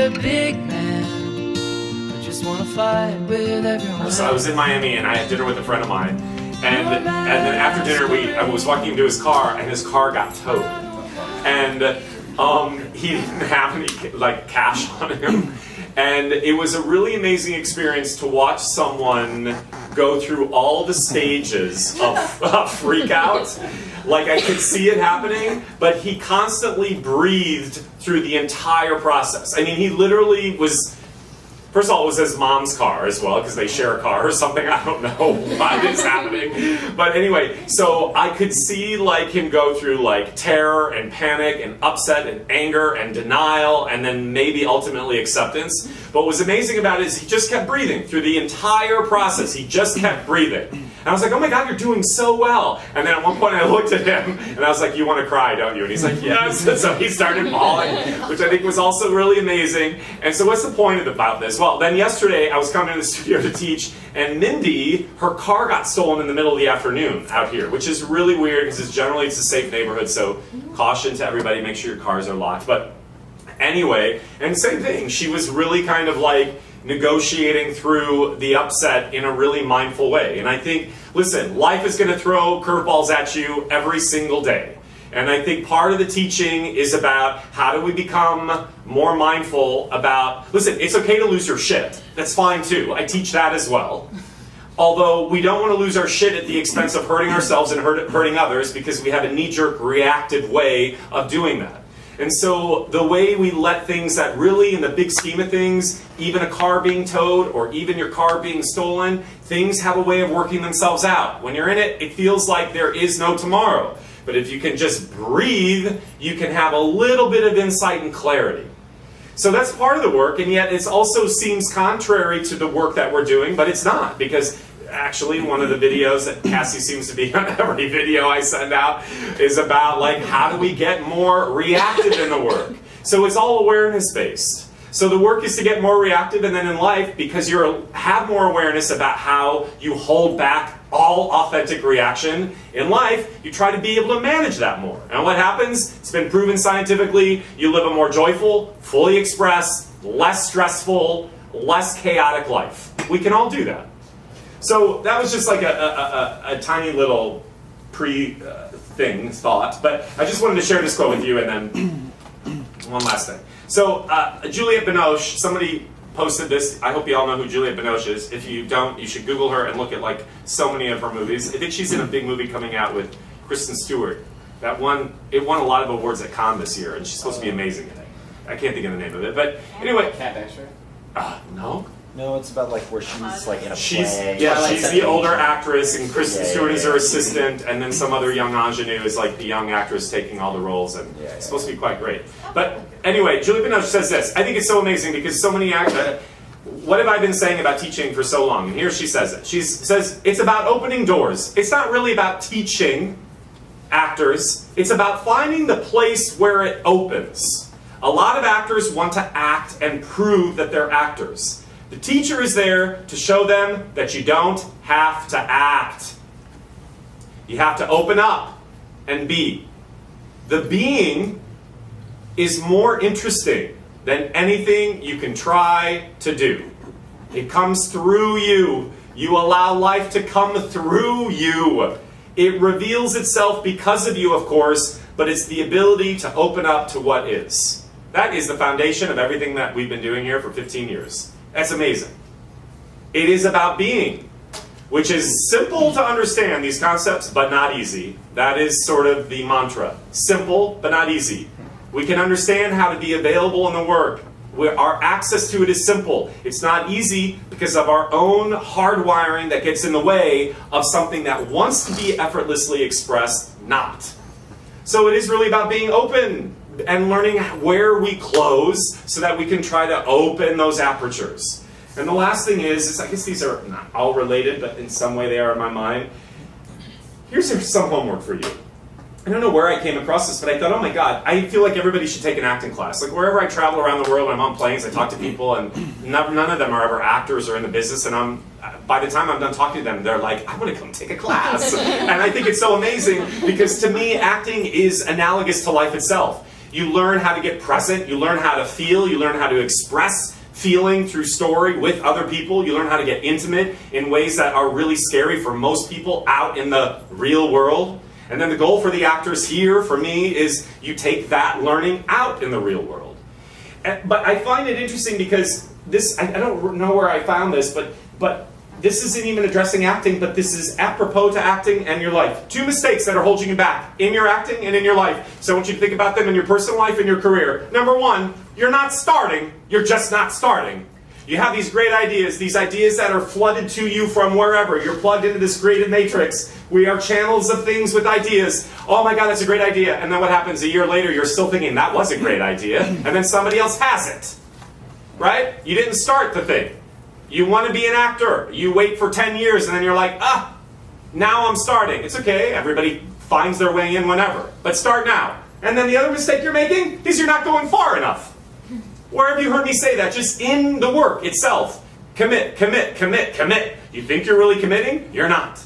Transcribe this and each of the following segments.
a big man. I just want to fight with everyone. So I was in Miami and I had dinner with a friend of mine, and then after dinner I was walking him to his car, and his car got towed, and he didn't have any like cash on him. And it was a really amazing experience to watch someone go through all the stages of freak out. Like, I could see it happening, but he constantly breathed through the entire process. I mean, he literally was, first of all, it was his mom's car as well, because they share a car or something. I don't know why this is happening. But anyway, so I could see like him go through like terror and panic and upset and anger and denial and then maybe ultimately acceptance. But what was amazing about it is he just kept breathing through the entire process. He just kept breathing. And I was like, oh my God, you're doing so well. And then at one point I looked at him and I was like, you want to cry, don't you? And he's like, yes. And so he started bawling, which I think was also really amazing. And so what's the point about this? Well, then yesterday I was coming to the studio to teach, and Mindy, her car got stolen in the middle of the afternoon out here, which is really weird because it's a safe neighborhood, so caution to everybody, make sure your cars are locked. But anyway, and same thing, she was really kind of like negotiating through the upset in a really mindful way. And I think, listen, life is going to throw curveballs at you every single day. And I think part of the teaching is about how do we become more mindful about, listen, it's okay to lose your shit. That's fine too. I teach that as well. Although we don't want to lose our shit at the expense of hurting ourselves and hurting others, because we have a knee-jerk reactive way of doing that. And so the way we let things that really, in the big scheme of things, even a car being towed or even your car being stolen, things have a way of working themselves out. When you're in it, it feels like there is no tomorrow. But if you can just breathe, you can have a little bit of insight and clarity. So that's part of the work, and yet it also seems contrary to the work that we're doing, but it's not, because actually one of the videos that Cassie seems to be on every video I send out is about like how do we get more reactive in the work. So it's all awareness based. So the work is to get more reactive, and then in life, because you have more awareness about how you hold back all authentic reaction in life, you try to be able to manage that more. And what happens? It's been proven scientifically, you live a more joyful, fully expressed, less stressful, less chaotic life. We can all do that. So that was just like a tiny little thought, but I just wanted to share this quote with you, and then one last thing. So Juliette Binoche, somebody posted this. I hope you all know who Juliette Binoche is. If you don't, you should Google her and look at like so many of her movies. I think she's in a big movie coming out with Kristen Stewart. It won a lot of awards at Cannes this year, and she's supposed to be amazing in it. I can't think of the name of it, but anyway. Cat Extra? No. No, it's about like where she's like in a play. Yeah, she's the older actress, and Kristen Stewart is her assistant, and then some other young ingenue is like the young actress taking all the roles, and it's supposed to be quite great. But anyway, Julie Binoche says this. I think it's so amazing because so many actors. What have I been saying about teaching for so long? And here she says it. She says it's about opening doors. It's not really about teaching actors. It's about finding the place where it opens. A lot of actors want to act and prove that they're actors. The teacher is there to show them that you don't have to act. You have to open up and be. The being is more interesting than anything you can try to do. It comes through you. You allow life to come through you. It reveals itself because of you, of course, but it's the ability to open up to what is. That is the foundation of everything that we've been doing here for 15 years. That's amazing. It is about being, which is simple to understand, these concepts, but not easy. That is sort of the mantra. Simple, but not easy. We can understand how to be available in the work. Our access to it is simple. It's not easy because of our own hardwiring that gets in the way of something that wants to be effortlessly expressed, not. So it is really about being open and learning where we close so that we can try to open those apertures. And the last thing is I guess these are not all related, but in some way they are in my mind. Here's some homework for you. I don't know where I came across this, but I thought, oh my God, I feel like everybody should take an acting class. Like wherever I travel around the world, I'm on planes, I talk to people, and none of them are ever actors or in the business, and by the time I'm done talking to them, they're like, I want to come take a class. And I think it's so amazing because to me, acting is analogous to life itself. You learn how to get present. You learn how to feel. You learn how to express feeling through story with other people. You learn how to get intimate in ways that are really scary for most people out in the real world. And then the goal for the actors here, for me, is you take that learning out in the real world. But I find it interesting because this, I don't know where I found this, but this isn't even addressing acting, but this is apropos to acting and your life. 2 mistakes that are holding you back in your acting and in your life. So I want you to think about them in your personal life and your career. Number 1, you're not starting, you're just not starting. You have these great ideas, these ideas that are flooded to you from wherever. You're plugged into this creative matrix. We are channels of things with ideas. Oh my God, that's a great idea. And then what happens a year later, you're still thinking, that was a great idea. And then somebody else has it. Right? You didn't start the thing. You want to be an actor. You wait for 10 years and then you're like, now I'm starting. It's okay. Everybody finds their way in whenever. But start now. And then the other mistake you're making is you're not going far enough. Where have you heard me say that? Just in the work itself. Commit, commit, commit, commit. You think you're really committing? You're not.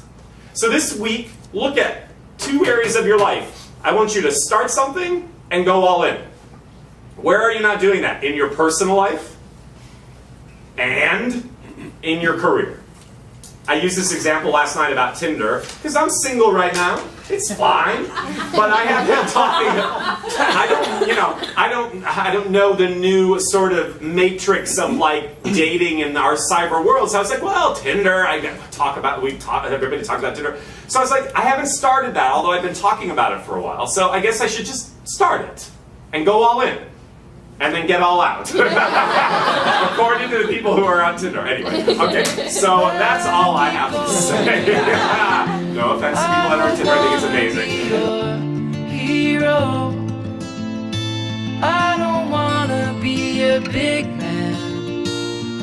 So this week, look at 2 areas of your life. I want you to start something and go all in. Where are you not doing that? In your personal life and in your career. I used this example last night about Tinder, because I'm single right now. It's fine, but I have been talking. I don't know the new sort of matrix of like dating in our cyber world. So I was like, well, Tinder. Everybody talks about Tinder. So I was like, I haven't started that, although I've been talking about it for a while. So I guess I should just start it and go all in. And then get all out. According to the people who are on Tinder. Anyway, okay, so that's all I have to say. No offense to people that are on Tinder, I think it's amazing. Hero, I don't wanna be a big man.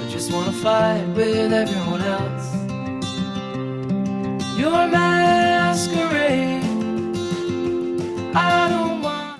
I just wanna fight with everyone else. Your masquerade, I don't